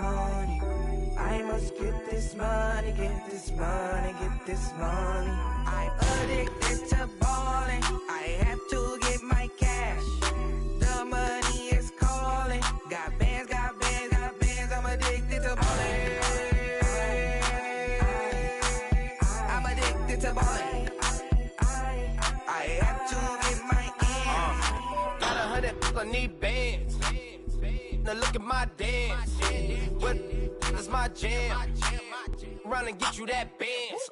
money. I must get this money, get this money, get this money. I'm addicted to balling. I have to get my cash. The money is calling. Got bands, got bands, got bands. I'm addicted to balling. I'm addicted to balling. I have to get my ends. Got 100, I need bands. Now look at my dance. What is my jam? Run and get you that bands.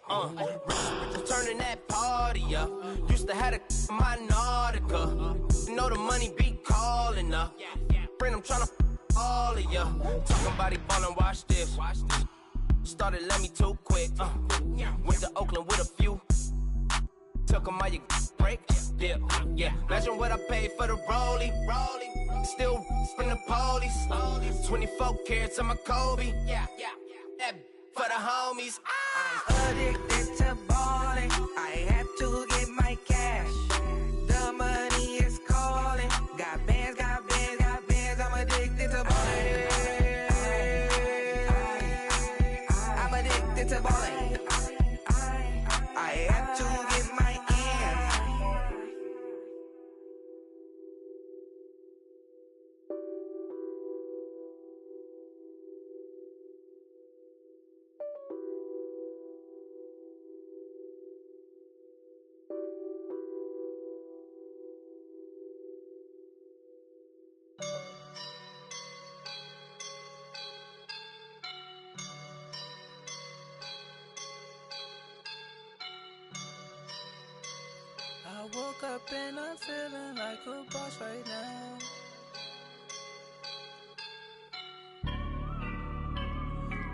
Turning that party up. Used to have a my Nautica. You know the money be calling up. Friend, I'm tryna all of ya. Talking about he ballin', watch this. Started let me too quick. Went to Oakland with a few. Took 'em all you break. Dip. Yeah. Imagine what I paid for the rollie. Still from the police. 24 carats on my Kobe. Yeah. That for the homies. I'm addicted to balling. I have to get my cash. The money is calling. Got bands, got bands, got bands. I'm addicted to balling. I'm addicted to balling. I have to get my ends. I woke up and I'm feeling like a boss right now.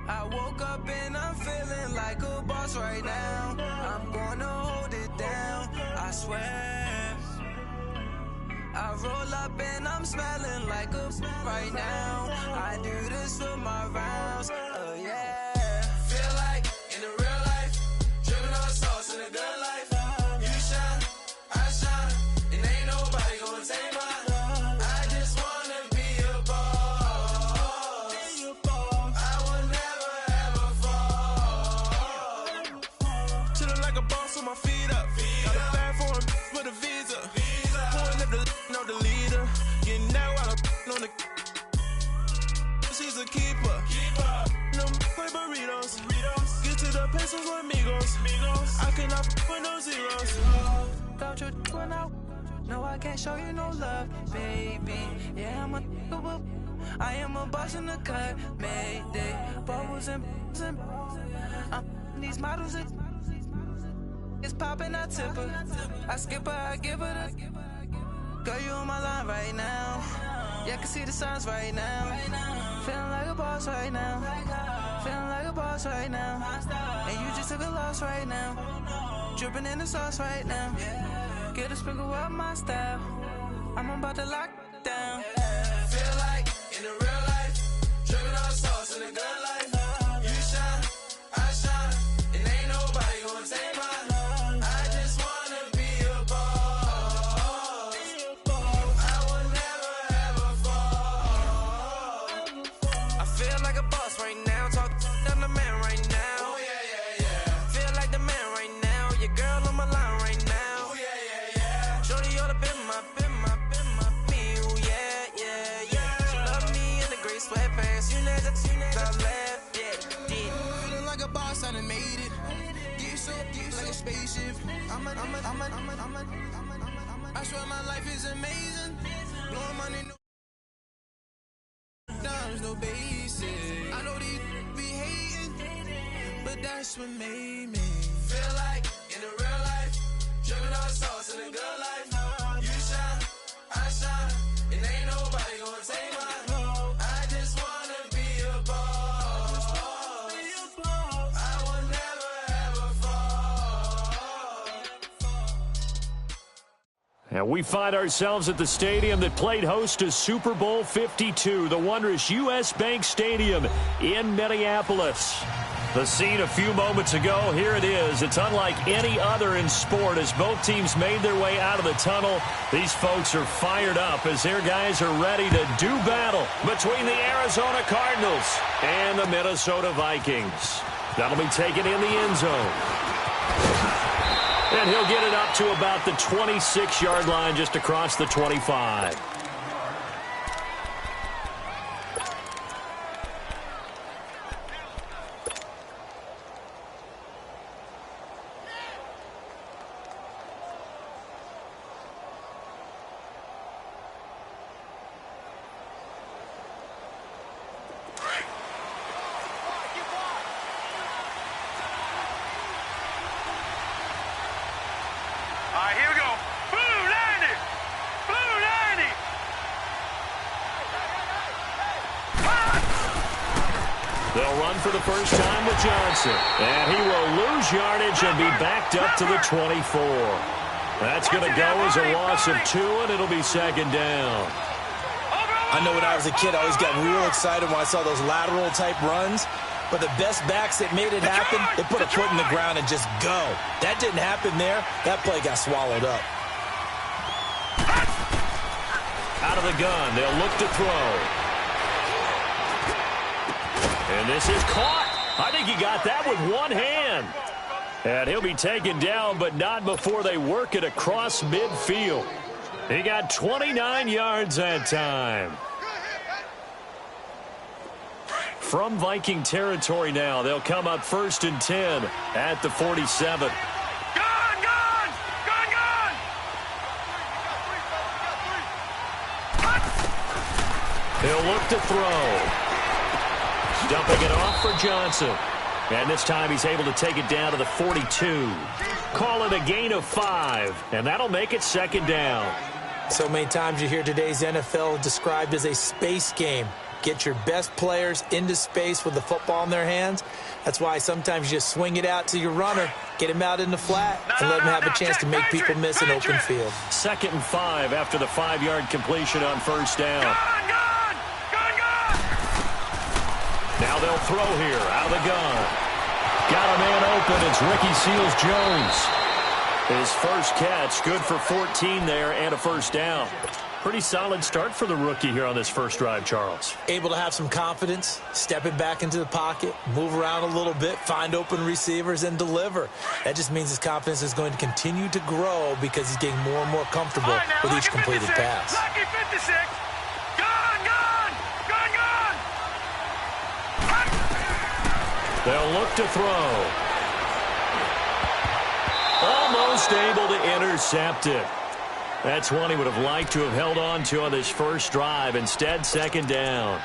I woke up and I'm feeling like a boss right now. I'm gonna hold it down, I swear. I roll up and I'm smelling like a right now. I do this for my rounds, yeah. Feel like in the real life, dripping on sauce in a good life. You shine, I shine, and ain't nobody gonna take mine. I just wanna be a boss. I will never ever fall. Chillin' like a boss with my feet up. Got a bag for him with a visa. Pulling up the leader. Getting that while I'm on the. She's a keeper. No play burritos. Get to the pesos with amigos. I cannot with no zeros. Don't you run out? No, I can't show you no love, baby. Yeah, I am a boss in the cut. Mayday. Bubbles and these models. It's popping, I tip her. I skip her, I give her the. Girl, you on my line right now. Yeah, I can see the signs right now. Feeling like a boss right now. Feeling like a boss right now. And you just took a loss right now. Dripping in the sauce right now. Get a sprinkle up my style. I'm about to lock down. Feel like in the real life, dripping on sauce in the good life. You shine, I shine, and ain't nobody gonna take mine. I just wanna be a boss. I will never ever fall. I feel like a boss right now. Talk to the man right now. Oh yeah. Feel like the man right now. Your girl on my line right now. Oh yeah. Shorty oughta been my me. Oh yeah. She love me in the gray sweatpants. You never left. Yeah, did. Feeling like a boss, I done made it. Get so like a spaceship. I swear my life is amazing. Blowing money, no dimes, no basic. I know these be hating, but that's what made me feel like in the real life, dripping on sauce in a good life. You shine, I shine, and ain't nobody gonna take mine. I just wanna be a boss. I will never ever fall. And we find ourselves at the stadium that played host to Super Bowl 52, the wondrous U.S. Bank Stadium in Minneapolis. The scene a few moments ago, here it is. It's unlike any other in sport as both teams made their way out of the tunnel. These folks are fired up as their guys are ready to do battle between the Arizona Cardinals and the Minnesota Vikings. That'll be taken in the end zone. And he'll get it up to about the 26-yard line just across the 25. Here we go. Blue 90. Blue 90. They'll run for the first time with Johnson. And he will lose yardage and be backed up to the 24. That's going to go as a loss of 2, and it'll be second down. I know when I was a kid, I always got real excited when I saw those lateral-type runs. But the best backs that made it happen, they put a foot in the ground and just go. That didn't happen there. That play got swallowed up. Out of the gun, they'll look to throw. And this is caught. I think he got that with one hand. And he'll be taken down, but not before they work it across midfield. He got 29 yards that time. From Viking territory now, they'll come up 1st and 10 at the 47. Gone! He'll look to throw. Dumping it off for Johnson. And this time he's able to take it down to the 42. Call it a gain of 5, and that'll make it second down. So many times you hear today's NFL described as a space game. Get your best players into space with the football in their hands. That's why sometimes you just swing it out to your runner, get him out in the flat, and let him have a chance to make people miss an open field. 2nd and 5 after the 5-yard completion on first down. Gone! Now they'll throw here out of the gun. Got a man open. It's Ricky Seals-Jones. His first catch, good for 14 there and a first down. Pretty solid start for the rookie here on this first drive, Charles. Able to have some confidence, stepping back into the pocket, move around a little bit, find open receivers, and deliver. That just means his confidence is going to continue to grow because he's getting more and more comfortable with each completed pass. Lucky 56. Gone! They'll look to throw. Almost able to intercept it. That's one he would have liked to have held on to on this first drive. Instead, second down.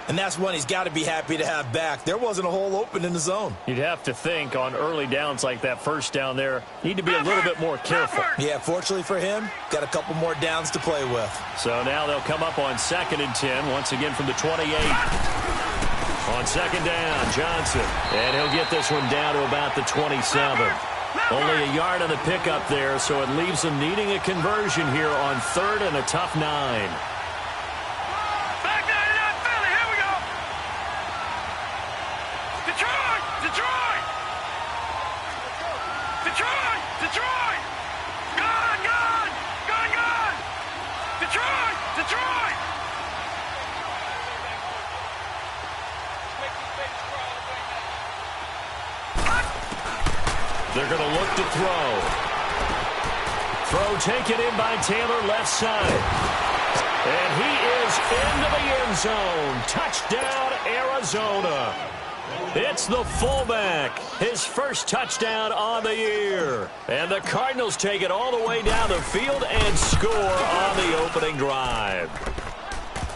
And that's one he's got to be happy to have back. There wasn't a hole open in the zone. You'd have to think on early downs like that first down there, need to be a little bit more careful. Yeah, fortunately for him, got a couple more downs to play with. So now they'll come up on 2nd and 10, once again from the 28. On second down, Johnson. And he'll get this one down to about the 27. Only a yard on the pickup there, so it leaves them needing a conversion here on 3rd and a tough 9. Back 99 Philly, here we go. Detroit! Gone! Detroit! They're going to look to throw. Throw taken in by Taylor, left side. And he is into the end zone. Touchdown, Arizona. It's the fullback. His first touchdown on the year. And the Cardinals take it all the way down the field and score on the opening drive.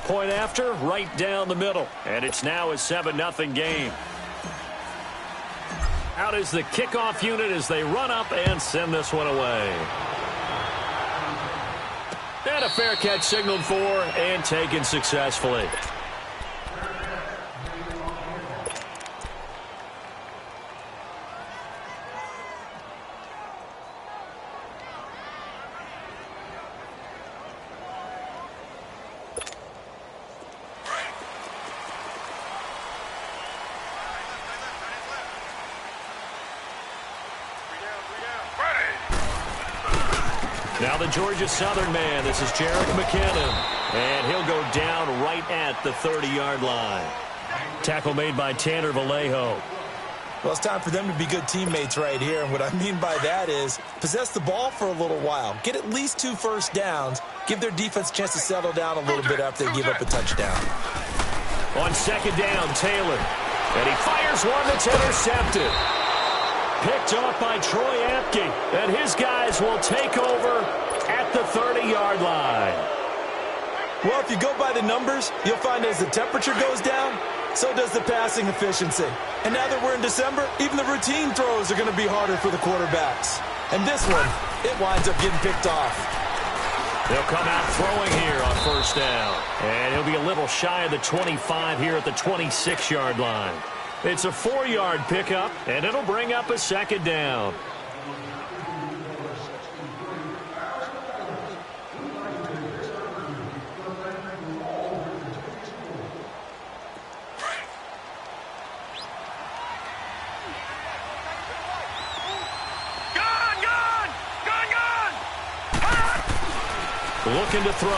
Point after, right down the middle. And it's now a 7-0 game. Out is the kickoff unit as they run up and send this one away. And a fair catch signaled for and taken successfully. Now the Georgia Southern man, this is Jarek McKinnon. And he'll go down right at the 30-yard line. Tackle made by Tanner Vallejo. Well, it's time for them to be good teammates right here. And what I mean by that is possess the ball for a little while. Get at least 2 first downs. Give their defense a chance to settle down a little bit after they give up a touchdown. On second down, Taylor. And he fires one that's intercepted. Picked off by Troy Apke. And his guys will take over at the 30-yard line. Well, if you go by the numbers, you'll find as the temperature goes down, so does the passing efficiency. And now that we're in December, even the routine throws are going to be harder for the quarterbacks. And this one, it winds up getting picked off. They'll come out throwing here on first down. And he'll be a little shy of the 25 here at the 26-yard line. It's a 4-yard pickup, and it'll bring up a second down. Looking to throw.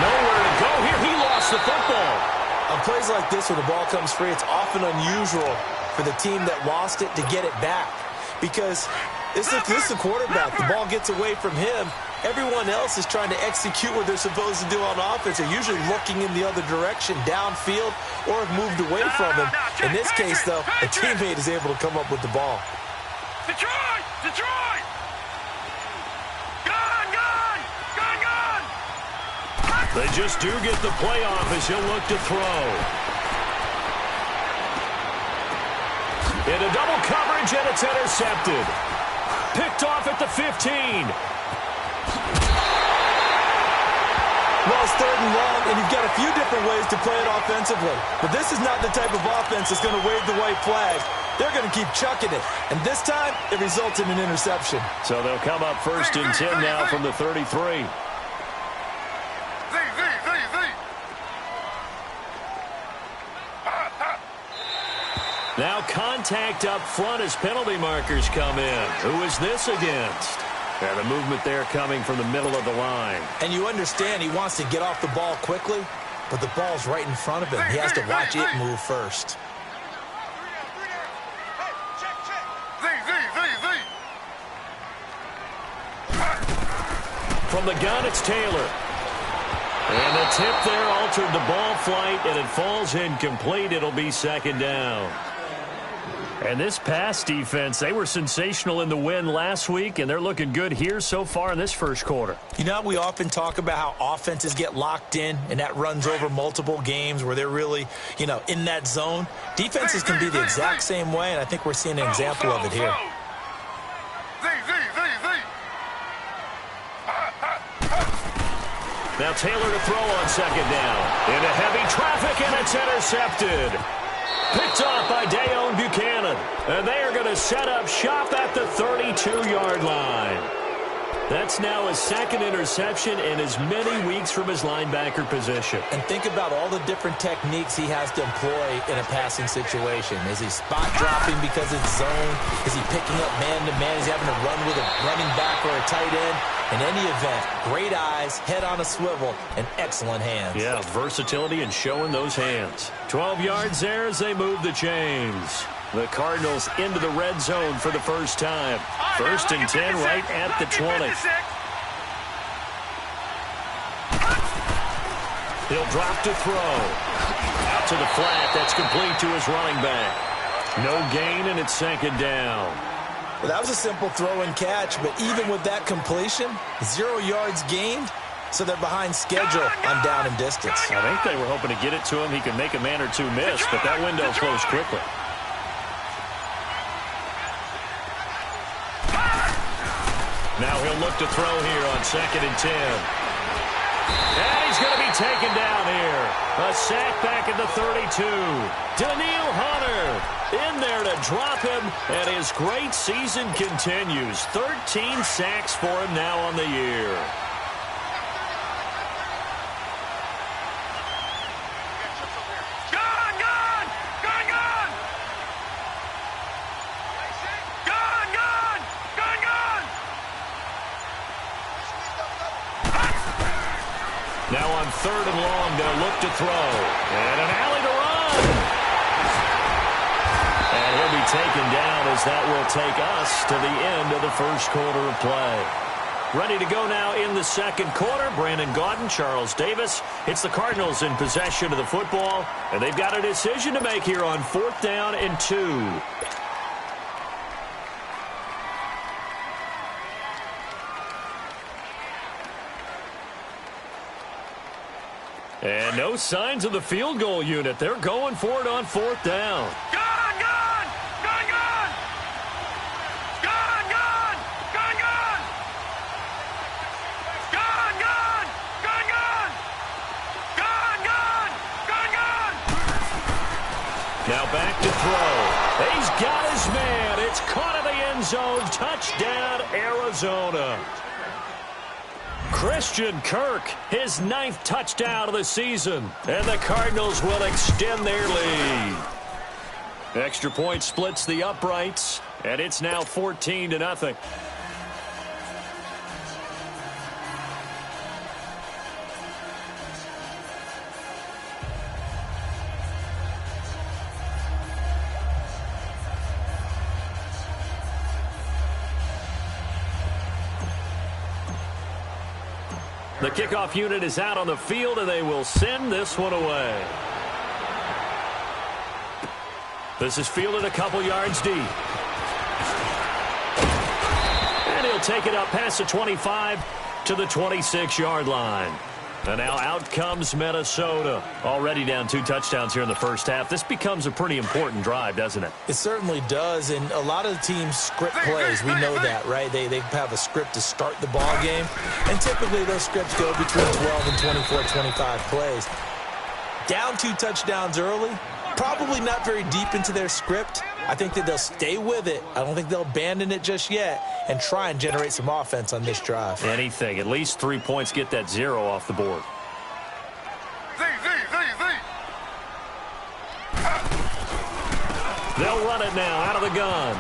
Nowhere to go here. He lost the football. On plays like this where the ball comes free, it's often unusual for the team that lost it to get it back. Because this is the quarterback. The ball gets away from him. Everyone else is trying to execute what they're supposed to do on offense. They're usually looking in the other direction, downfield, or have moved away from him. In this case, though, a teammate is able to come up with the ball. Detroit! Detroit! They just do get the play off as he'll look to throw. Into double coverage, and it's intercepted. Picked off at the 15. Well, it's 3rd and long, and you've got a few different ways to play it offensively. But this is not the type of offense that's going to wave the white flag. They're going to keep chucking it. And this time, it results in an interception. So they'll come up 1st and 10 now from the 33. Now contact up front as penalty markers come in. Who is this against? And the movement there coming from the middle of the line. And you understand he wants to get off the ball quickly, but the ball's right in front of him. He has to watch it move first. From the gun, it's Taylor. And the tip there altered the ball flight, and it falls incomplete. It'll be 2nd down. And this pass defense, they were sensational in the win last week, and they're looking good here so far in this first quarter. You know, we often talk about how offenses get locked in, and that runs over multiple games where they're really, in that zone. Defenses can be the exact same way, and I think we're seeing an example of it here. Now Taylor to throw on 2nd down. Into heavy traffic, and it's intercepted. Picked off by Dayon Buchanan. And they are going to set up shop at the 32-yard line. That's now his 2nd interception in as many weeks from his linebacker position. And think about all the different techniques he has to employ in a passing situation. Is he spot dropping because it's zone? Is he picking up man-to-man? Is he having to run with a running back or a tight end? In any event, great eyes, head on a swivel, and excellent hands. Yeah, versatility and showing those hands. 12 yards there as they move the chains. The Cardinals into the red zone for the first time. 1st and 10 right at the 20. He'll drop to throw. Out to the flat. That's complete to his running back. No gain, and it's 2nd down. Well, that was a simple throw and catch, but even with that completion, 0 yards gained, so they're behind schedule on down and distance. I think they were hoping to get it to him. He could make a man or two miss, but that window closed quickly. Now he'll look to throw here on 2nd and 10. And he's going to be taken down here. A sack back at the 32. Daniil Hunter in there to drop him, and his great season continues. 13 sacks for him now on the year. to throw. And an alley to run. And he'll be taken down as that will take us to the end of the first quarter of play. Ready to go now in the second quarter. Brandon Gaudin, Charles Davis. It's the Cardinals in possession of the football, and they've got a decision to make here on 4th down and 2. And no signs of the field goal unit. They're going for it on 4th down. Now back to throw. He's got his man. It's caught in the end zone. Touchdown, Arizona. Christian Kirk, his 9th touchdown of the season. And the Cardinals will extend their lead. Extra point splits the uprights, and it's now 14-0. The kickoff unit is out on the field, and they will send this one away. This is fielded a couple yards deep. And he'll take it up past the 25 to the 26-yard line. And now out comes Minnesota. Already down 2 touchdowns here in the first half. This becomes a pretty important drive, doesn't it? It certainly does, and a lot of the teams script plays. We know that, right? They have a script to start the ball game, and typically those scripts go between 12 and 24, 25 plays. Down 2 touchdowns early, probably not very deep into their script. I think that they'll stay with it. I don't think they'll abandon it just yet and try and generate some offense on this drive. Anything. At least 3 points, get that 0 off the board. They'll run it now out of the gun.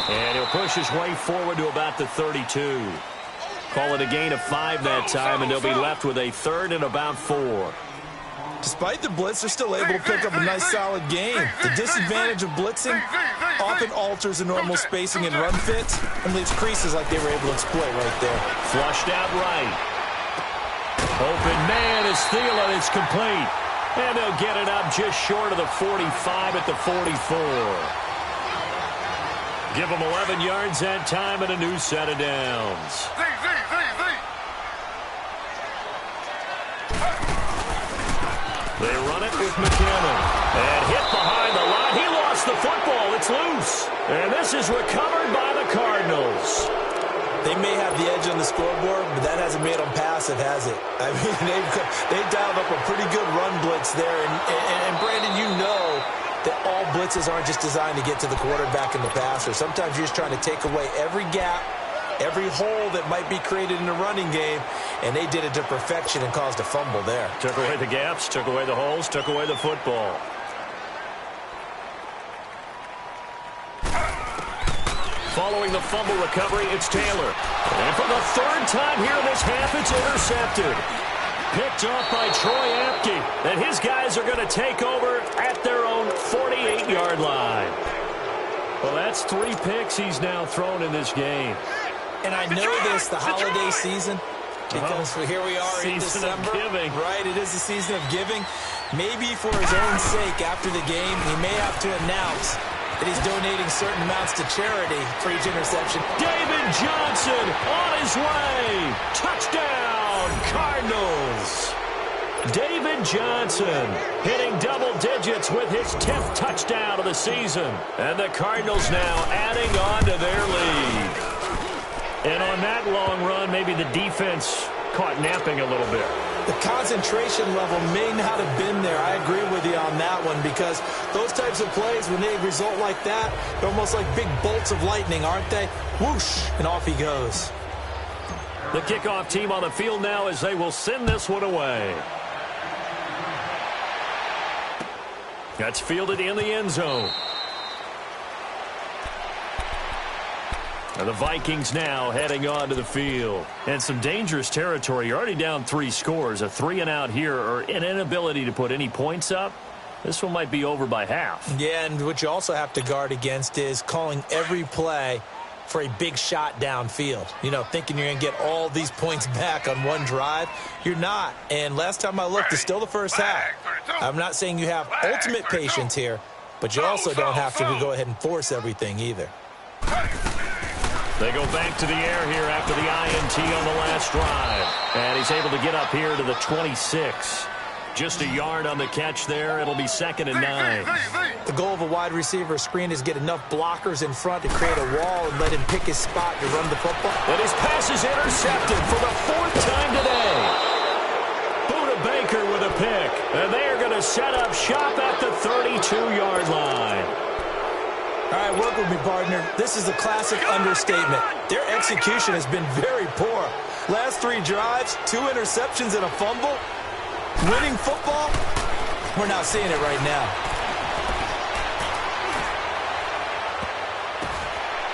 And he'll push his way forward to about the 32. Call it a gain of 5 that time, and they'll be left with a 3rd and about 4. Despite the blitz, they're still able to pick up a nice, solid game. The disadvantage of blitzing often alters the normal spacing and run fits and leaves creases like they were able to exploit right there. Flushed out right. Open man is Thielen. It's complete. And they'll get it up just short of the 45 at the 44. Give them 11 yards that time and a new set of downs. They run it with McKinnon. And hit behind the line. He lost the football. It's loose. And this is recovered by the Cardinals. They may have the edge on the scoreboard, but that hasn't made them passive, has it? I mean, they've dialed up a pretty good run blitz there. And Brandon, you know that all blitzes aren't just designed to get to the quarterback and the passer. Sometimes you're just trying to take away every gap, every hole that might be created in the running game, and they did it to perfection and caused a fumble there. Took away the gaps, took away the holes, took away the football. Following the fumble recovery, it's Taylor. And for the 3rd time here in this half, it's intercepted. Picked off by Troy Apke. And his guys are going to take over at their own 48-yard line. Well, that's 3 picks he's now thrown in this game. And I know this, the holiday season, because here we are in December. Season of giving. Right, it is the season of giving. Maybe for his own sake, after the game, he may have to announce that he's donating certain amounts to charity for each interception. David Johnson on his way. Touchdown, Cardinals. David Johnson hitting double digits with his 10th touchdown of the season. And the Cardinals now adding on to their lead. And on that long run, maybe the defense caught napping a little bit. The concentration level may not have been there. I agree with you on that one, because those types of plays, when they result like that, they're almost like big bolts of lightning, aren't they? Whoosh, and off he goes. The kickoff team on the field now as they will send this one away. That's fielded in the end zone. And the Vikings now heading onto the field. And some dangerous territory. You're already down 3 scores. A 3-and-out here or an inability to put any points up. This one might be over by half. Yeah, and what you also have to guard against is calling every play for a big shot downfield. You know, thinking you're going to get all these points back on one drive. You're not. And last time I looked, it's still the first half. I'm not saying you have ultimate patience here, but you also don't have to go ahead and force everything either. They go back to the air here after the INT on the last drive. And he's able to get up here to the 26. Just a yard on the catch there. It'll be 2nd and 9. The goal of a wide receiver screen is get enough blockers in front to create a wall and let him pick his spot to run the football. And his pass is intercepted for the 4th time today. Buda Baker with a pick. And they are going to set up shop at the 32-yard line. All right, work with me, partner. This is a classic understatement. Their execution has been very poor. Last 3 drives, 2 interceptions and a fumble. Winning football, we're not seeing it right now.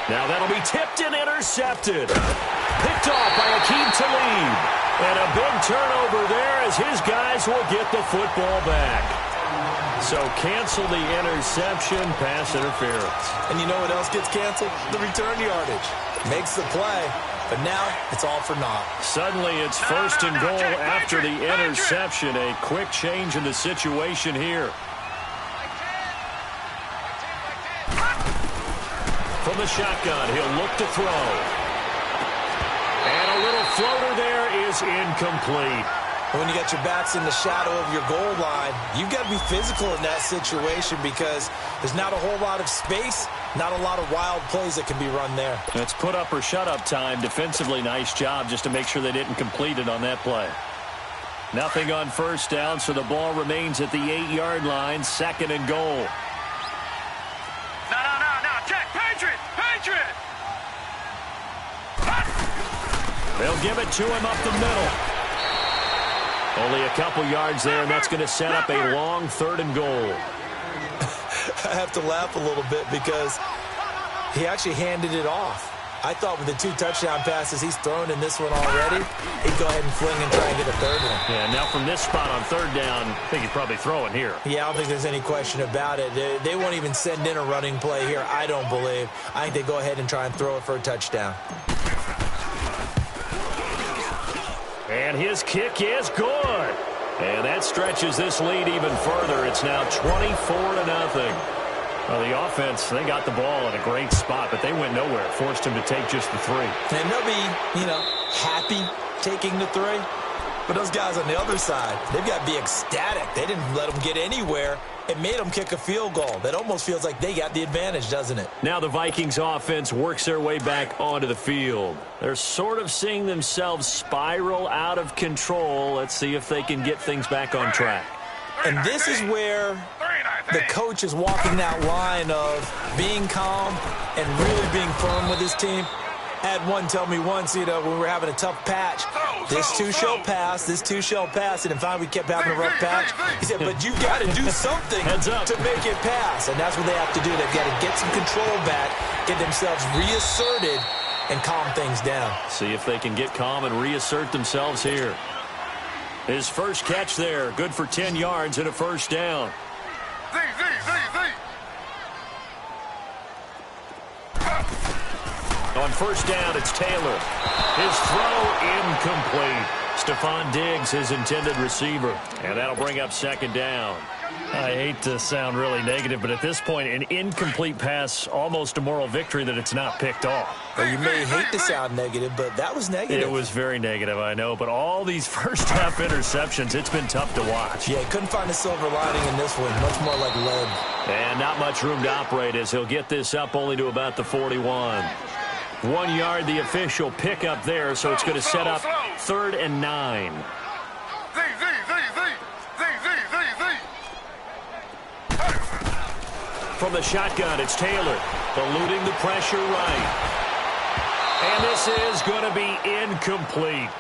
Now that'll be tipped and intercepted. Picked off by Akeem Talib. And a big turnover there as his guys will get the football back. So cancel the interception, pass interference. And you know what else gets canceled? The return yardage. Makes the play, but now it's all for naught. Suddenly it's 1st and goal after the interception. A quick change in the situation here. From the shotgun, he'll look to throw. And a little floater there is incomplete. When you got your backs in the shadow of your goal line, you've got to be physical in that situation because there's not a whole lot of space, not a lot of wild plays that can be run there. It's put up or shut up time. Defensively, nice job just to make sure they didn't complete it on that play. Nothing on 1st down, so the ball remains at the 8-yard line, 2nd and goal. No, check, Patriot! They'll give it to him up the middle. Only a couple yards there, and that's going to set up a long 3rd and goal. I have to laugh a little bit because he actually handed it off. I thought with the 2 touchdown passes he's thrown in this one already, he'd go ahead and fling and try and get a 3rd one. Yeah, now from this spot on 3rd down, I think he's probably throwing here. Yeah, I don't think there's any question about it. They won't even send in a running play here, I don't believe. I think they go ahead and try and throw it for a touchdown. And his kick is good. And that stretches this lead even further. It's now 24-0. Well, the offense, they got the ball in a great spot, but they went nowhere. Forced him to take just the 3. And they'll be, happy taking the 3. But those guys on the other side, they've got to be ecstatic. They didn't let them get anywhere. It made them kick a field goal. That almost feels like they got the advantage, doesn't it? Now the Vikings offense works their way back onto the field. They're sort of seeing themselves spiral out of control. Let's see if they can get things back on track. And this is where the coach is walking that line of being calm and really being firm with his team. Had one tell me once, when we were having a tough patch, this too shall pass, this too shall pass, and finally we kept having a rough patch. He said, but you've got to do something to make it pass, and that's what they have to do. They've got to get some control back, get themselves reasserted, and calm things down. See if they can get calm and reassert themselves here. His first catch there, good for 10 yards and a 1st down. On 1st down, it's Taylor. His throw incomplete. Stephon Diggs, his intended receiver. And that'll bring up 2nd down. I hate to sound really negative, but at this point, an incomplete pass, almost a moral victory that it's not picked off. Well, you may hate to sound negative, but that was negative. It was very negative, I know. But all these first-half interceptions, it's been tough to watch. Yeah, couldn't find a silver lining in this one. Much more like lead. And not much room to operate as he'll get this up only to about the 41. 1 yard, the official pickup there, so it's going to set up 3rd and 9. From the shotgun, it's Taylor, eluding the pressure right. And this is going to be incomplete.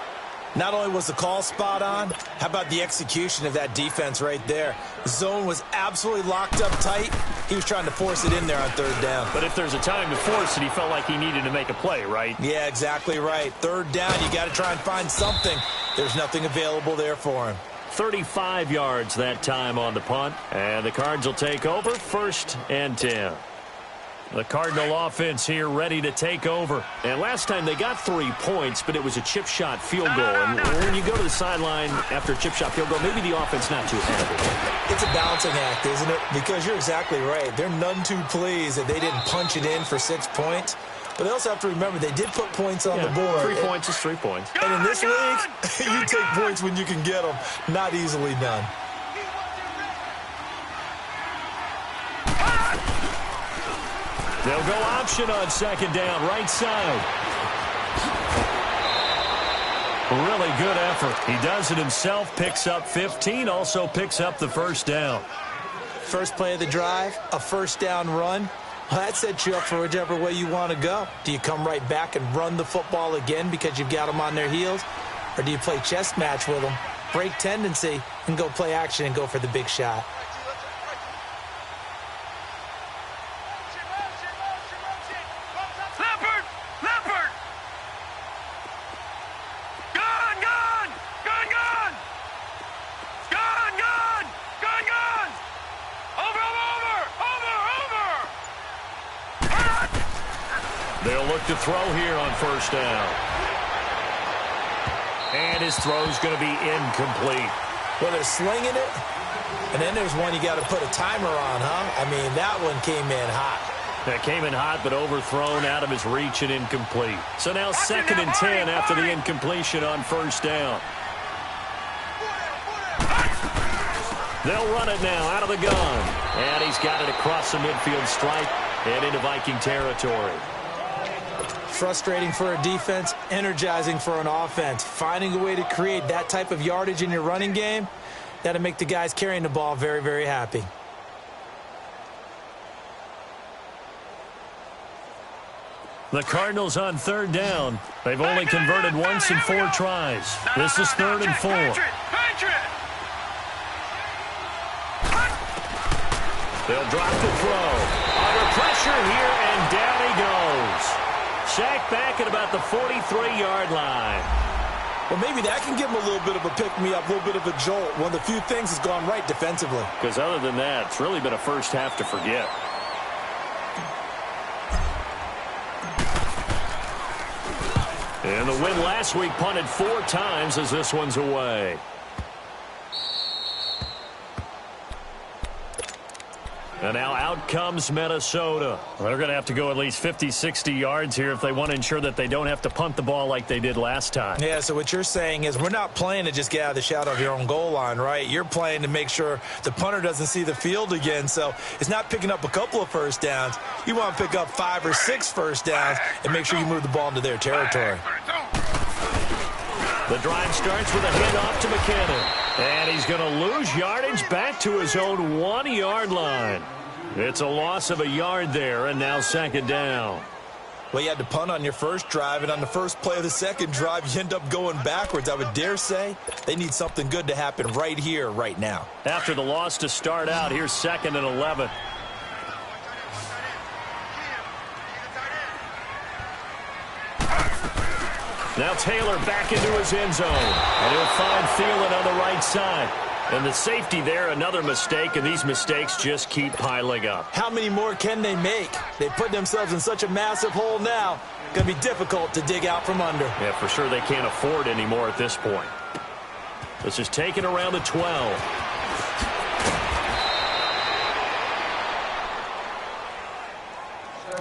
Not only was the call spot on, how about the execution of that defense right there? The zone was absolutely locked up tight. He was trying to force it in there on third down. But if there's a time to force it, he felt like he needed to make a play, right? Yeah, exactly right. Third down, you got to try and find something. There's nothing available there for him. 35 yards that time on the punt. And the Cards will take over 1st and 10. The Cardinal offense here ready to take over. And last time they got 3 points, but it was a chip shot field goal. And when you go to the sideline after a chip shot field goal, maybe the offense not too happy. It's a balancing act, isn't it? Because you're exactly right. They're none too pleased that they didn't punch it in for 6 points. But they also have to remember they did put points on the board. 3 points is 3 points. And in this league, you take points when you can get them. Not easily done. They'll go option on 2nd down, right side. Really good effort. He does it himself, picks up 15, also picks up the 1st down. First play of the drive, a 1st down run. Well, that sets you up for whichever way you want to go. Do you come right back and run the football again because you've got them on their heels? Or do you play chess match with them, break tendency, and go play action and go for the big shot? They'll look to throw here on 1st down. And his throw's going to be incomplete. Well, they're slinging it, and then there's one you got to put a timer on, huh? I mean, that one came in hot. That came in hot, but overthrown out of his reach and incomplete. So now 2nd and 10 after the incompletion on 1st down. They'll run it now out of the gun. And he's got it across the midfield stripe and into Viking territory. Frustrating for a defense, energizing for an offense. Finding a way to create that type of yardage in your running game, that'll make the guys carrying the ball very, very happy. The Cardinals on 3rd down. They've only converted once in 4 tries. This is 3rd and 4. They'll drop the throw. Under pressure here, and down he goes. Sacked back at about the 43-yard line. Well, maybe that can give him a little bit of a pick-me-up, a little bit of a jolt. One of the few things has gone right defensively. Because other than that, it's really been a first half to forget. And the win last week punted 4 times as this one's away. And now out comes Minnesota. They're going to have to go at least 50, 60 yards here if they want to ensure that they don't have to punt the ball like they did last time. Yeah, so what you're saying is we're not playing to just get out of the shadow of your own goal line, right? You're playing to make sure the punter doesn't see the field again. So it's not picking up a couple of 1st downs. You want to pick up 5 or 6 1st downs and make sure you move the ball into their territory. The drive starts with a handoff to McKinnon. And he's going to lose yardage back to his own 1-yard line. It's a loss of a yard there, and now 2nd down. Well, you had to punt on your first drive, and on the first play of the second drive, you end up going backwards. I would dare say they need something good to happen right here, right now. After the loss to start out, here's 2nd and 11. Now Taylor back into his end zone. And he'll find Thielen on the right side. And the safety there, another mistake, and these mistakes just keep piling up. How many more can they make? They put themselves in such a massive hole now. Going to be difficult to dig out from under. Yeah, for sure they can't afford any more at this point. This is taken around the 12.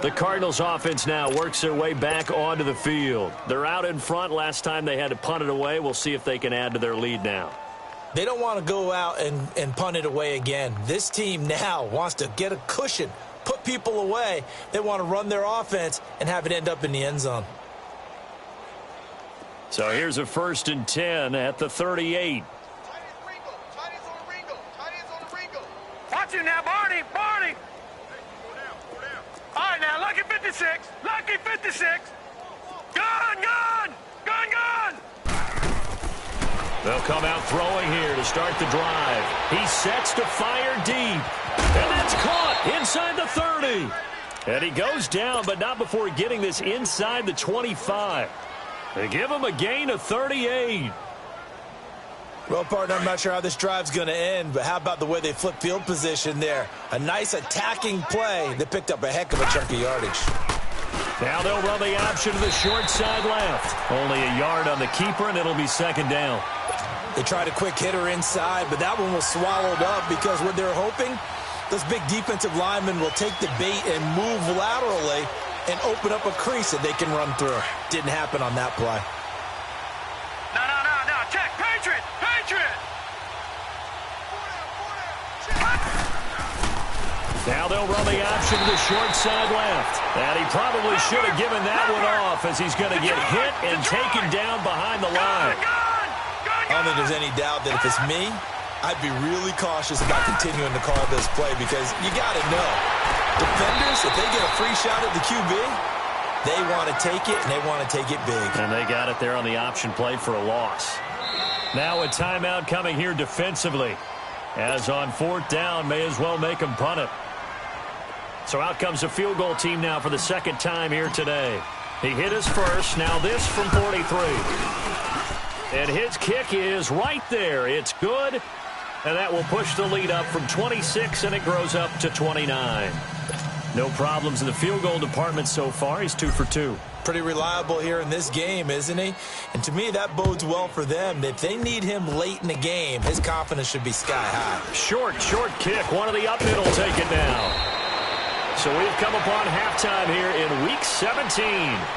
The Cardinals offense now works their way back onto the field. They're out in front. Last time they had to punt it away. We'll see if they can add to their lead now. They don't want to go out and punt it away again. This team now wants to get a cushion, put people away. They want to run their offense and have it end up in the end zone. So here's a 1st and 10 at the 38. Watch it now, Barney, Barney. All right, now, lucky 56, lucky 56. Gun, gun, gun, gun. They'll come out throwing here to start the drive. He sets to fire deep. And that's caught inside the 30. And he goes down, but not before getting this inside the 25. They give him a gain of 38. Well, partner, I'm not sure how this drive's going to end, but how about the way they flip field position there? A nice attacking play that picked up a heck of a chunk of yardage. Now they'll run the option to the short side left. Only a yard on the keeper, and it'll be second down. They tried a quick hitter inside, but that one was swallowed up because what they're hoping, those big defensive linemen will take the bait and move laterally and open up a crease that they can run through. Didn't happen on that play. No. Check. Patriot. Now they'll run the option to the short side left. And he probably should have given that one off as he's going to get hit and taken down behind the line. I don't think there's any doubt that if it's me, I'd be really cautious about continuing to call this play because you got to know, defenders, if they get a free shot at the QB, they want to take it, and they want to take it big. And they got it there on the option play for a loss. Now a timeout coming here defensively. As on fourth down, may as well make them punt it. So out comes the field goal team now for the second time here today. He hit his first, now this from 43. And his kick is right there. It's good, and that will push the lead up from 26, and it grows up to 29. No problems in the field goal department so far. He's 2 for 2. Pretty reliable here in this game, isn't he? And to me, that bodes well for them. If they need him late in the game, his confidence should be sky high. Short kick. One of the up middle take it now. So we've come upon halftime here in Week 17.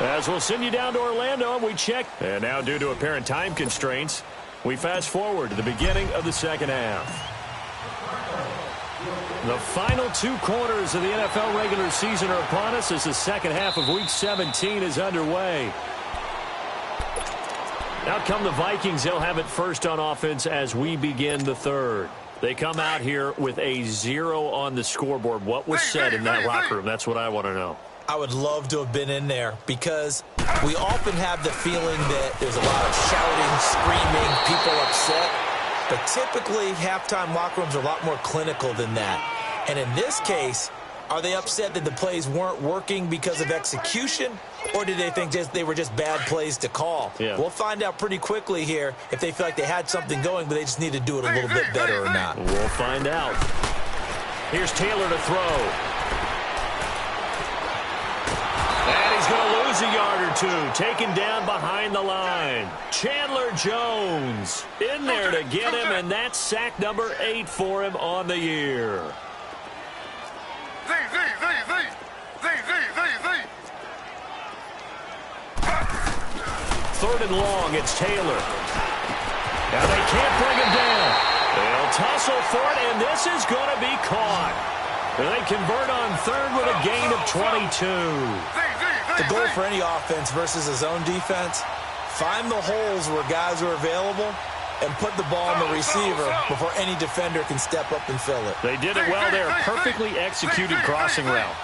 As we'll send you down to Orlando and we check. And now due to apparent time constraints, we fast forward to the beginning of the second half. The final 2 quarters of the NFL regular season are upon us as the second half of Week 17 is underway. Out come the Vikings. They'll have it first on offense as we begin the third. They come out here with a 0 on the scoreboard. What was said in that locker room? That's what I want to know. I would love to have been in there because we often have the feeling that there's a lot of shouting, screaming, people upset. But typically, halftime locker rooms are a lot more clinical than that. And in this case, are they upset that the plays weren't working because of execution? Or do they think they were just bad plays to call? Yeah. We'll find out pretty quickly here if they feel like they had something going, but they just need to do it a little bit better or not. We'll find out. Here's Taylor to throw. And he's going to lose a yard or two. Taken down behind the line. Chandler Jones in there to get him, and that's sack number 8 for him on the year. Third and long, it's Taylor. Now they can't bring him down. They'll tussle for it, and this is going to be caught. And they convert on third with a gain of 22. The goal for any offense versus a zone defense, find the holes where guys are available and put the ball on the receiver before any defender can step up and fill it. They did it well there. Perfectly executed crossing route.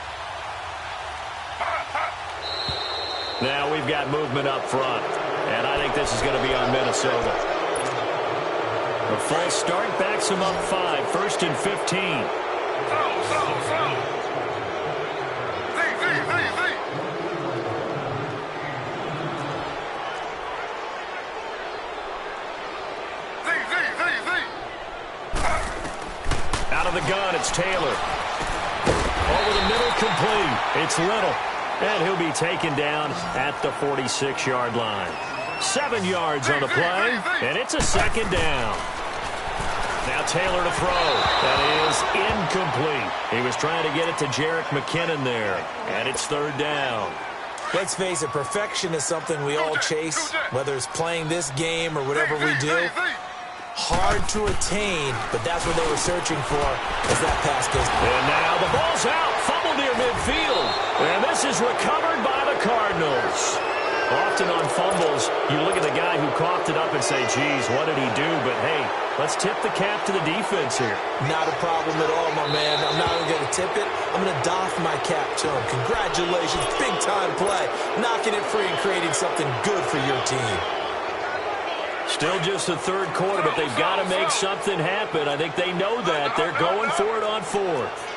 Now we've got movement up front, and I think this is going to be on Minnesota. The false start backs him up 5, first and 15. Out of the gun, it's Taylor. Over the middle, complete. It's Little. And he'll be taken down at the 46-yard line. 7 yards on the play, and it's a second down. Now Taylor to throw. That is incomplete. He was trying to get it to Jerick McKinnon there, and it's third down. Let's face it, perfection is something we all chase, whether it's playing this game or whatever we do. Hard to attain, but that's what they were searching for as that pass goes. And now the ball's out, fumbled near midfield. And this is recovered by the Cardinals. Often on fumbles, you look at the guy who coughed it up and say, geez, what did he do? But, hey, let's tip the cap to the defense here. Not a problem at all, my man. I'm not even going to tip it. I'm going to doff my cap to him. Congratulations, big-time play. Knocking it free and creating something good for your team. Still just the third quarter, but they've got to make something happen. I think they know that. They're going for it on fourth.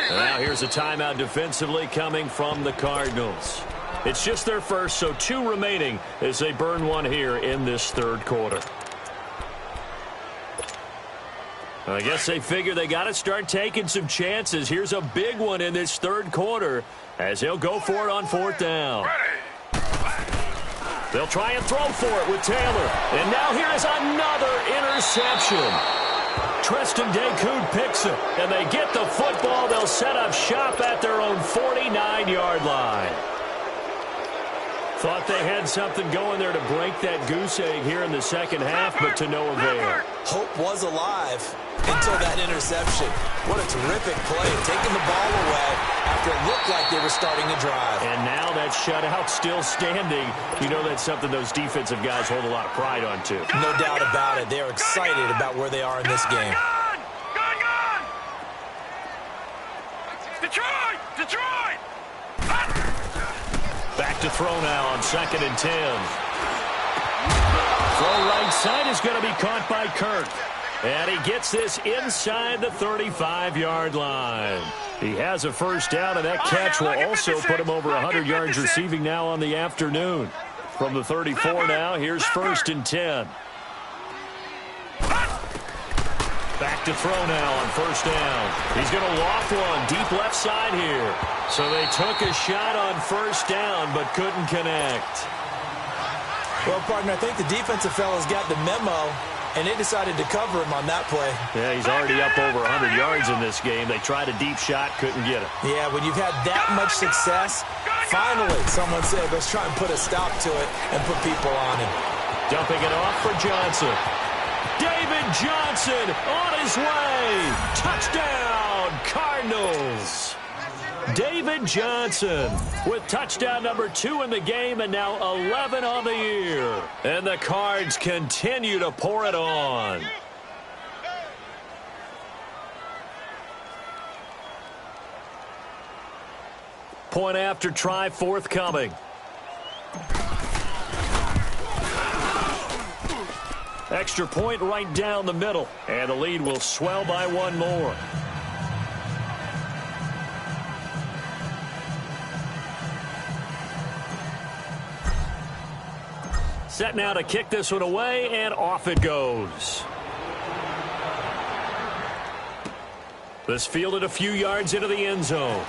Now here's a timeout defensively coming from the Cardinals. It's just their first, so 2 remaining as they burn one here in this third quarter. I guess they figure they got to start taking some chances. Here's a big one in this third quarter as they'll go for it on fourth down. They'll try and throw for it with Taylor. And now here is another interception. Treston Decoud picks it, and they get the football. They'll set up shop at their own 49-yard line. Thought they had something going there to break that goose egg here in the second half, but to no avail. Hope was alive until that interception. What a terrific play, taking the ball away after it looked like they were starting to drive. And now that shutout still standing. You know that's something those defensive guys hold a lot of pride on, too. No doubt about it. They're excited about where they are in this game. Detroit! Detroit! Back to throw now on 2nd and 10. Throw right side is going to be caught by Kirk. And he gets this inside the 35-yard line. He has a first down, and that catch will also put him over 100 yards receiving now on the afternoon. From the 34 now, here's 1st and 10. Back to throw now on 1st down. He's going to loft one deep left side here. So they took a shot on 1st down but couldn't connect. Well, partner, I think the defensive fellas got the memo, and they decided to cover him on that play. Yeah, he's already up over 100 yards in this game. They tried a deep shot, couldn't get it. Yeah, when you've had that much success, finally someone said, let's try and put a stop to it and put people on him. Dumping it off for Johnson. David Johnson on his way. Touchdown, Cardinals. David Johnson with touchdown number 2 in the game and now 11 on the year. And the Cards continue to pour it on. Point after try forthcoming. Extra point right down the middle. And the lead will swell by 1 more. Set now to kick this one away, and off it goes. This fielded a few yards into the end zone.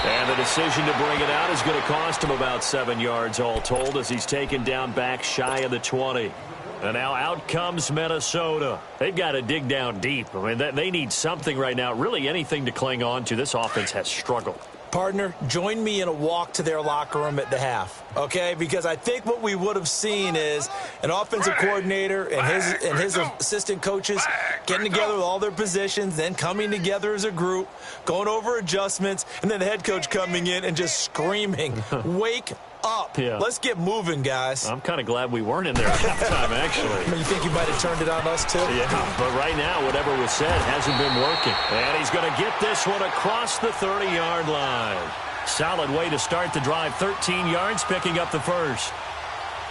And the decision to bring it out is going to cost him about 7 yards all told as he's taken down back shy of the 20. And now out comes Minnesota. They've got to dig down deep. I mean, they need something right now, really anything to cling on to. This offense has struggled. Partner, join me in a walk to their locker room at the half, okay? Because I think what we would have seen is an offensive coordinator and his assistant coaches getting together with all their positions, then coming together as a group, going over adjustments, and then the head coach coming in and just screaming, wake up. Yeah. Let's get moving, guys. I'm kind of glad we weren't in there at halftime, actually. I mean, you think you might have turned it on us, too? Yeah, but right now, whatever was said hasn't been working. And he's going to get this one across the 30-yard line. Solid way to start the drive. 13 yards, picking up the first.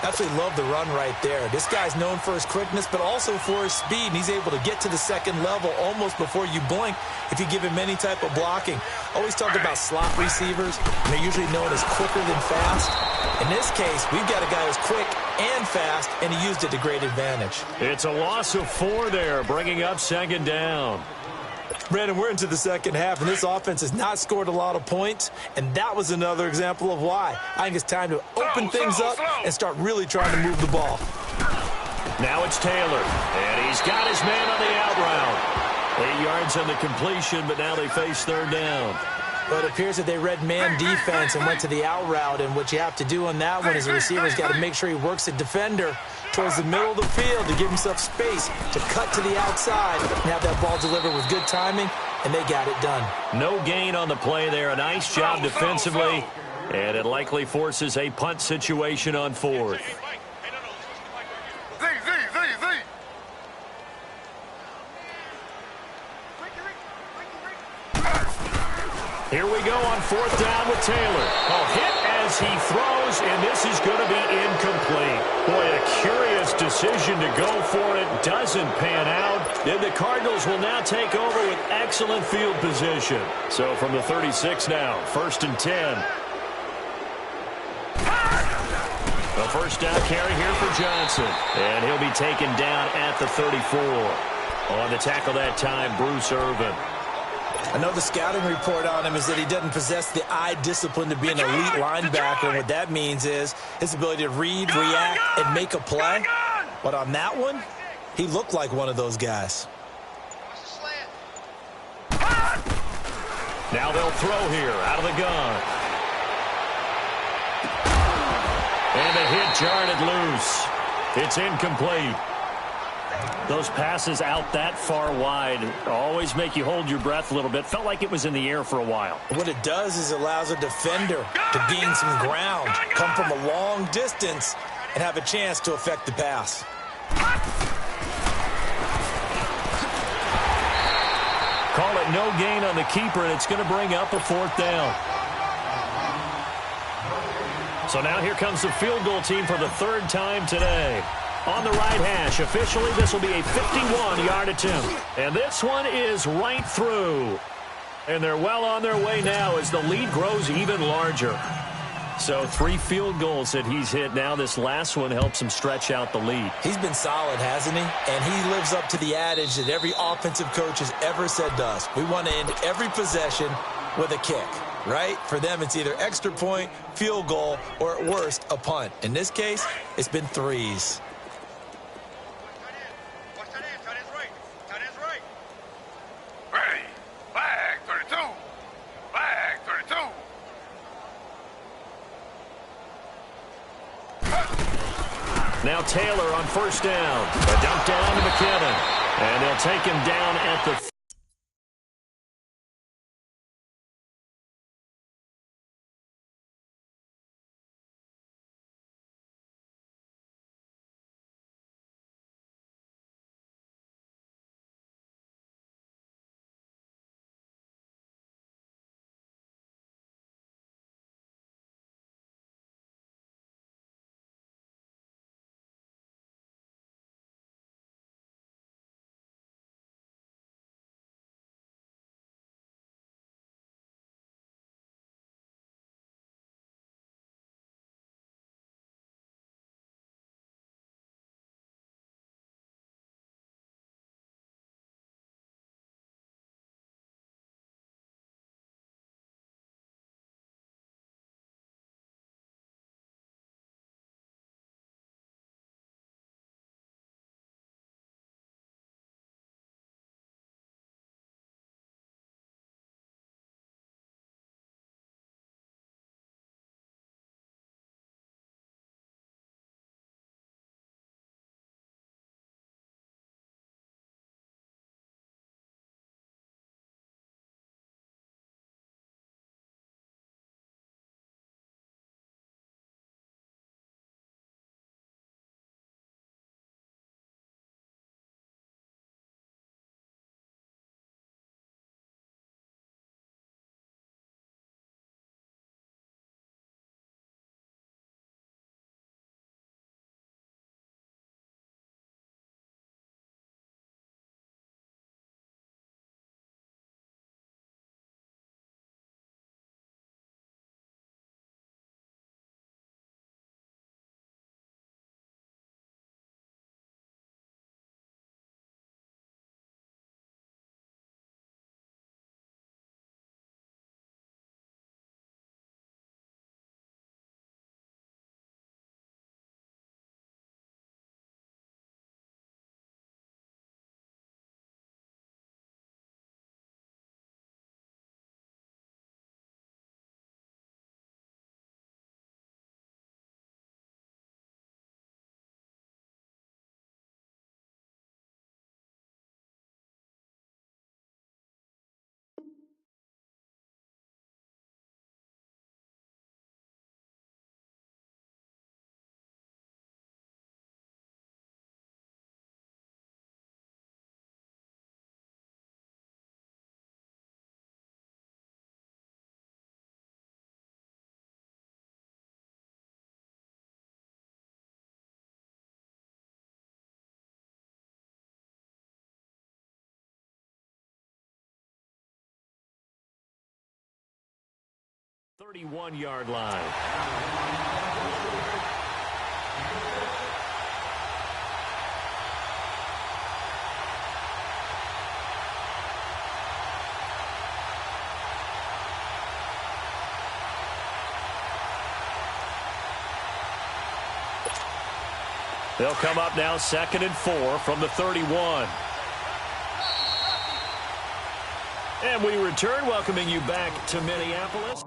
Absolutely love the run right there. This guy's known for his quickness, but also for his speed, and he's able to get to the second level almost before you blink if you give him any type of blocking. Always talk about slot receivers, and they're usually known as quicker than fast. In this case, we've got a guy who's quick and fast, and he used it to great advantage. It's a loss of 4 there, bringing up 2nd down. Brandon, we're into the second half, and this offense has not scored a lot of points, and that was another example of why. I think it's time to open things up and start really trying to move the ball. Now it's Taylor, and he's got his man on the out route. 8 yards on the completion, but now they face 3rd down. Well, it appears that they read man defense and went to the out route, and what you have to do on that one is the receiver's got to make sure he works the defender towards the middle of the field to give himself space to cut to the outside and have that ball delivered with good timing, and they got it done. No gain on the play there. A nice job defensively, and it likely forces a punt situation on 4th. Here we go on 4th down with Taylor. Oh, hit as he throws, and this is going to be incomplete. Boy, a curious decision to go for it. Doesn't pan out. Then the Cardinals will now take over with excellent field position. So from the 36 now, 1st and 10. A first down carry here for Johnson. And he'll be taken down at the 34. On the tackle that time, Bruce Irvin. I know the scouting report on him is that he doesn't possess the eye discipline to be an elite linebacker. And what that means is his ability to read, react, and make a play. But on that one, he looked like one of those guys. Now they'll throw here out of the gun. And the hit jarred loose. It's incomplete. Those passes out that far wide always make you hold your breath a little bit. Felt like it was in the air for a while. What it does is it allows a defender to gain some ground, come from a long distance, and have a chance to affect the pass. Call it no gain on the keeper, and it's going to bring up a 4th down. So now here comes the field goal team for the 3rd time today. On the right hash, officially this will be a 51-yard attempt. And this one is right through. And they're well on their way now as the lead grows even larger. So 3 field goals that he's hit now. This last one helps him stretch out the lead. He's been solid, hasn't he? And he lives up to the adage that every offensive coach has ever said to us. We want to end every possession with a kick, right? For them, it's either extra point, field goal, or at worst, a punt. In this case, it's been 3s. Now Taylor on 1st down. A dump down to McKinnon. And they'll take him down at the 31-yard line. They'll come up now 2nd and 4 from the 31. And we return, welcoming you back to Minneapolis.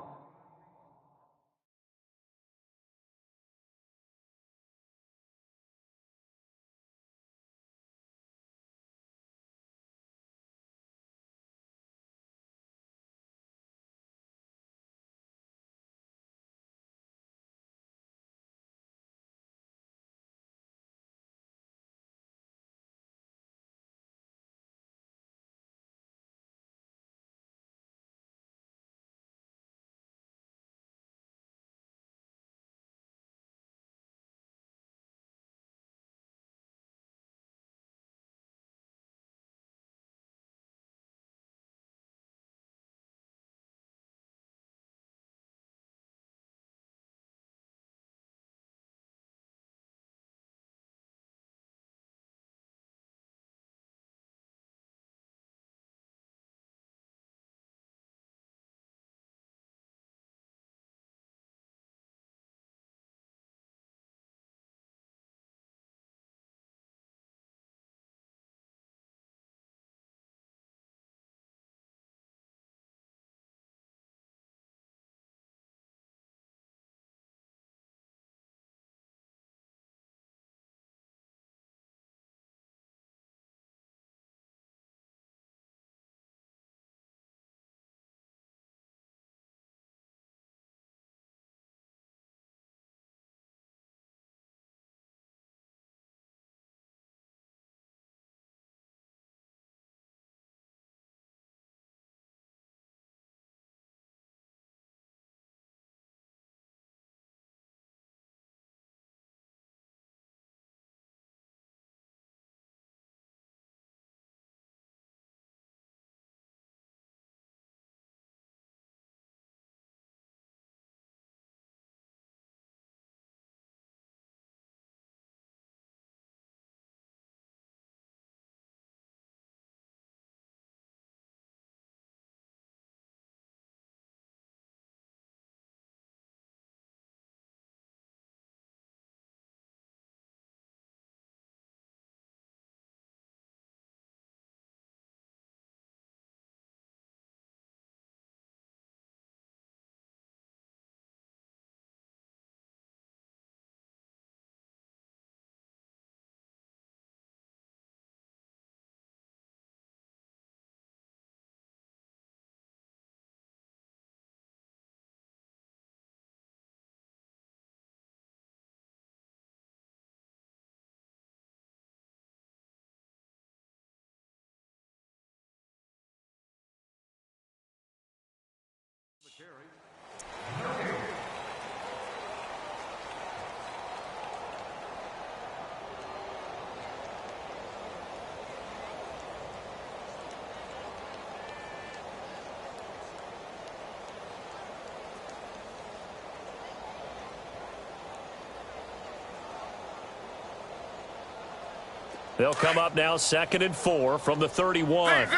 They'll come up now 2nd and 4 from the 31.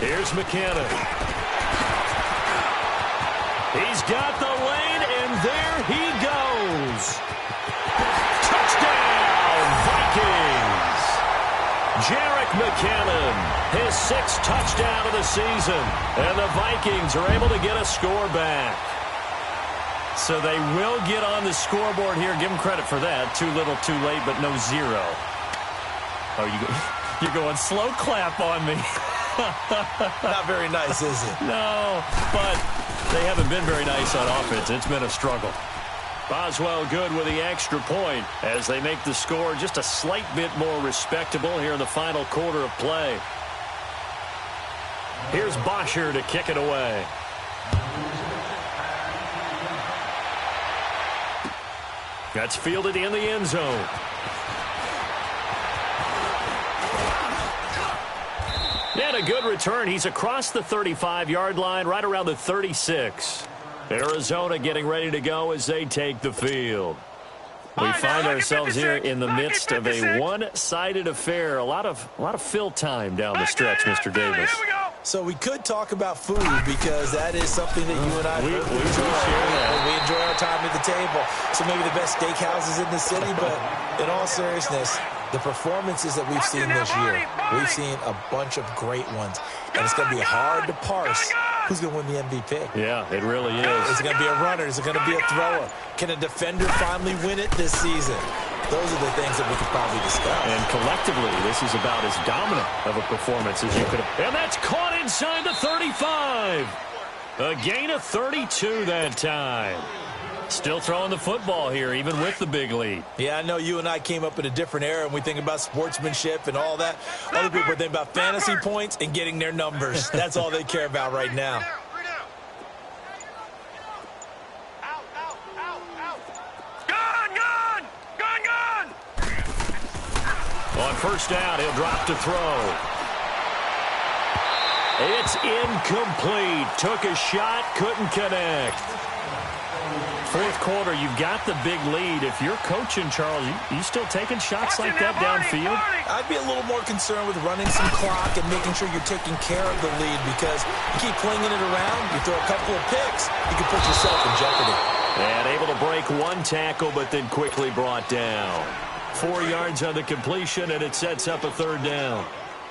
Here's McKinnon. He's got the lane, and there he goes. Touchdown, Vikings. Jarek McKinnon, his 6th touchdown of the season. And the Vikings are able to get a score back. So they will get on the scoreboard here. Give them credit for that. Too little, too late, but no 0. Oh, you're going slow clap on me. Not very nice, is it? No, but they haven't been very nice on offense. It's been a struggle. Boswell good with the extra point as they make the score just a slight bit more respectable here in the final quarter of play. Here's Bosher to kick it away. That's fielded in the end zone. And a good return. He's across the 35-yard line, right around the 36. Arizona getting ready to go as they take the field. We find ourselves here in the midst of a one-sided affair. A lot of fill time down the stretch, Mr. Davis. So we could talk about food because that is something that you and I we enjoy. We enjoy our time at the table. So maybe the best steakhouses in the city, but in all seriousness, the performances that we've seen this year, we've seen a bunch of great ones. And it's going to be hard to parse who's going to win the MVP. Yeah, it really is. Is it going to be a runner? Is it going to be a thrower? Can a defender finally win it this season? Those are the things that we could probably discuss. And collectively, this is about as dominant of a performance as you could have. And that's caught inside the 35. A gain of 32 that time. Still throwing the football here, even with the big lead. Yeah, I know you and I came up in a different era, and we think about sportsmanship and all that. Other people think about fantasy points and getting their numbers. That's all they care about right now. Gone! On first down, he'll drop to throw. It's incomplete. Took a shot, couldn't connect. Fourth quarter, you've got the big lead. If you're coaching, Charles, you still taking shots like that downfield? I'd be a little more concerned with running some clock and making sure you're taking care of the lead, because you keep flinging it around, you throw a couple of picks, you can put yourself in jeopardy. And able to break one tackle, but then quickly brought down. 4 yards on the completion, and it sets up a third down.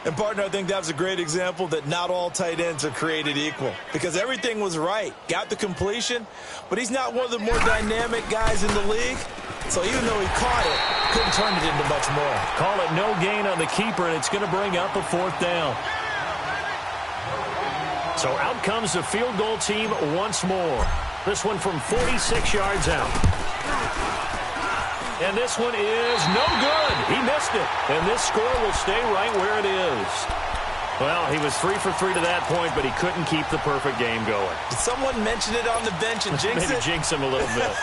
And, partner, I think that was a great example that not all tight ends are created equal, because everything was right. Got the completion, but he's not one of the more dynamic guys in the league. So even though he caught it, couldn't turn it into much more. Call it no gain on the keeper, and it's going to bring up a fourth down. So out comes the field goal team once more. This one from 46 yards out. And this one is no good. He missed it. And this score will stay right where it is. Well, he was 3 for 3 to that point, but he couldn't keep the perfect game going. Did someone mention it on the bench and jinx Maybe it? jinx him a little bit.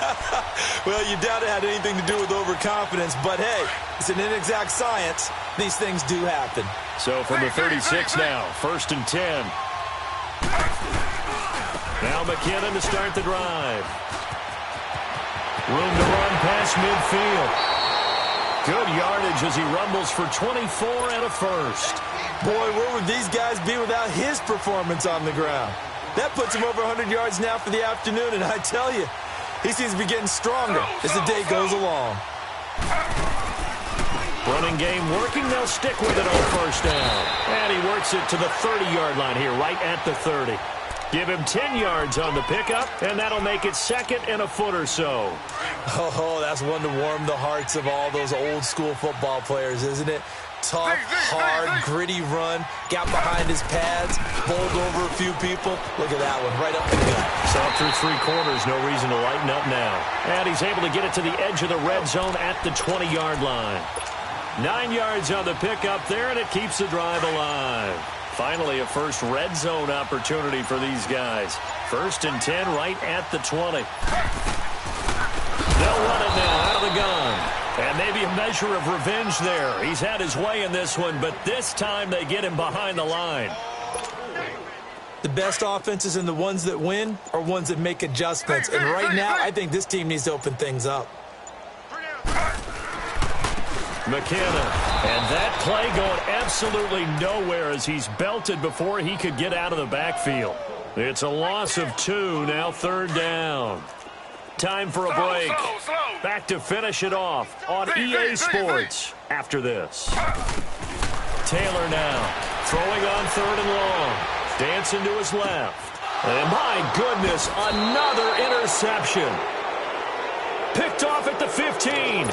Well, you doubt it had anything to do with overconfidence, but hey, it's an inexact science. These things do happen. So from the 36 now, 1st and 10. Now McKinnon to start the drive. Room to run past midfield. Good yardage as he rumbles for 24 and a first. Boy, where would these guys be without his performance on the ground? That puts him over 100 yards now for the afternoon, and I tell you, he seems to be getting stronger as the day goes along. Running game working. They'll stick with it on first down. And he works it to the 30-yard line here, right at the 30. Give him 10 yards on the pickup, and that'll make it 2nd and a foot or so. Oh, that's one to warm the hearts of all those old-school football players, isn't it? Tough, hard, gritty run, got behind his pads, bowled over a few people. Look at that one, right up the gut. So through 3 quarters, no reason to lighten up now. And he's able to get it to the edge of the red zone at the 20-yard line. 9 yards on the pickup there, and it keeps the drive alive. Finally, a first red zone opportunity for these guys. 1st and 10 right at the 20. They'll run it now out of the gun. And maybe a measure of revenge there. He's had his way in this one, but this time they get him behind the line. The best offenses and the ones that win are ones that make adjustments. And right now, I think this team needs to open things up. McKinnon, and that play going absolutely nowhere as he's belted before he could get out of the backfield. It's a loss of 2, now 3rd down. Time for a break. Back to finish it off on EA Sports after this. Taylor now throwing on 3rd and long. Dancing to his left. And my goodness, another interception. Picked off at the 15.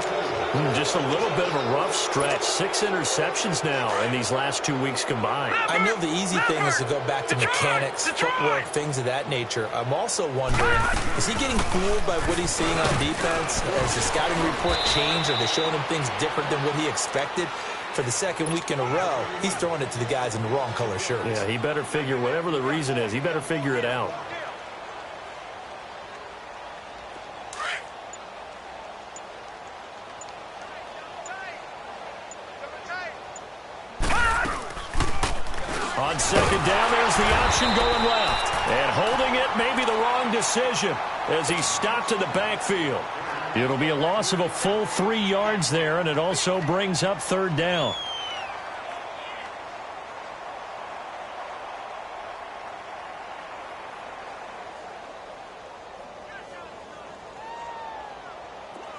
Just a little bit of a rough stretch. 6 interceptions now in these last 2 weeks combined. I know the easy thing is to go back to mechanics, footwork, things of that nature. I'm also wondering, is he getting fooled by what he's seeing on defense? Has the scouting report changed? Are they showing him things different than what he expected? For the 2nd week in a row, he's throwing it to the guys in the wrong color shirts. Yeah, he better figure, whatever the reason is, he better figure it out. On second down, there's the option going left. And holding it may be the wrong decision as he's stopped in the backfield. It'll be a loss of a full 3 yards there, and it also brings up third down.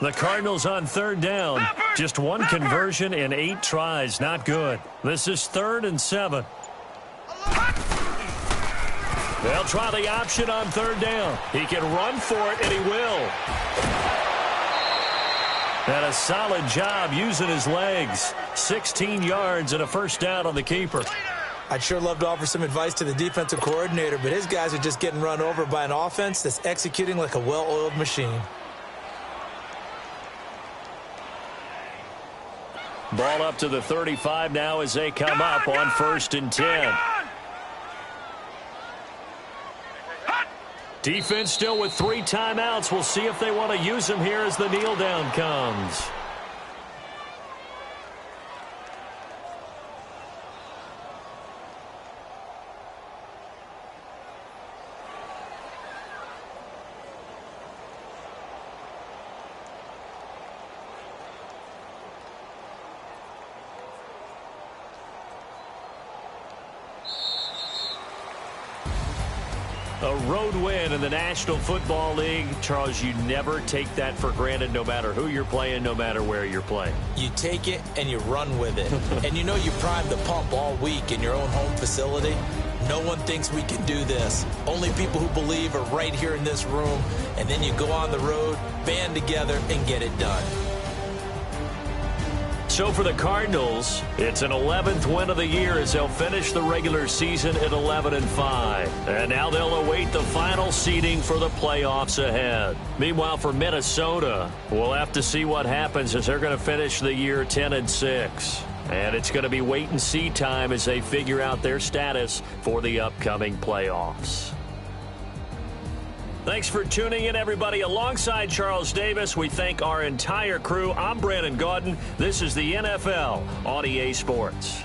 The Cardinals on third down. Just one conversion in 8 tries. Not good. This is 3rd and 7. They'll try the option on third down. He can run for it, and he will. And a solid job using his legs. 16 yards and a first down on the keeper. I'd sure love to offer some advice to the defensive coordinator, but his guys are just getting run over by an offense that's executing like a well-oiled machine. Ball up to the 35 now as they come up on 1st and 10. Defense still with 3 timeouts. We'll see if they want to use them here as the kneel down comes. A road win in the National Football League. Charles, you never take that for granted no matter who you're playing, no matter where you're playing. You take it and you run with it. And you know you primed the pump all week in your own home facility. No one thinks we can do this. Only people who believe are right here in this room. And then you go on the road, band together, and get it done. So for the Cardinals, it's an 11th win of the year as they'll finish the regular season at 11-5. And now they'll await the final seeding for the playoffs ahead. Meanwhile, for Minnesota, we'll have to see what happens as they're going to finish the year 10-6. And it's going to be wait-and-see time as they figure out their status for the upcoming playoffs. Thanks for tuning in, everybody. Alongside Charles Davis, we thank our entire crew. I'm Brandon Gaudin. This is the NFL on EA Sports.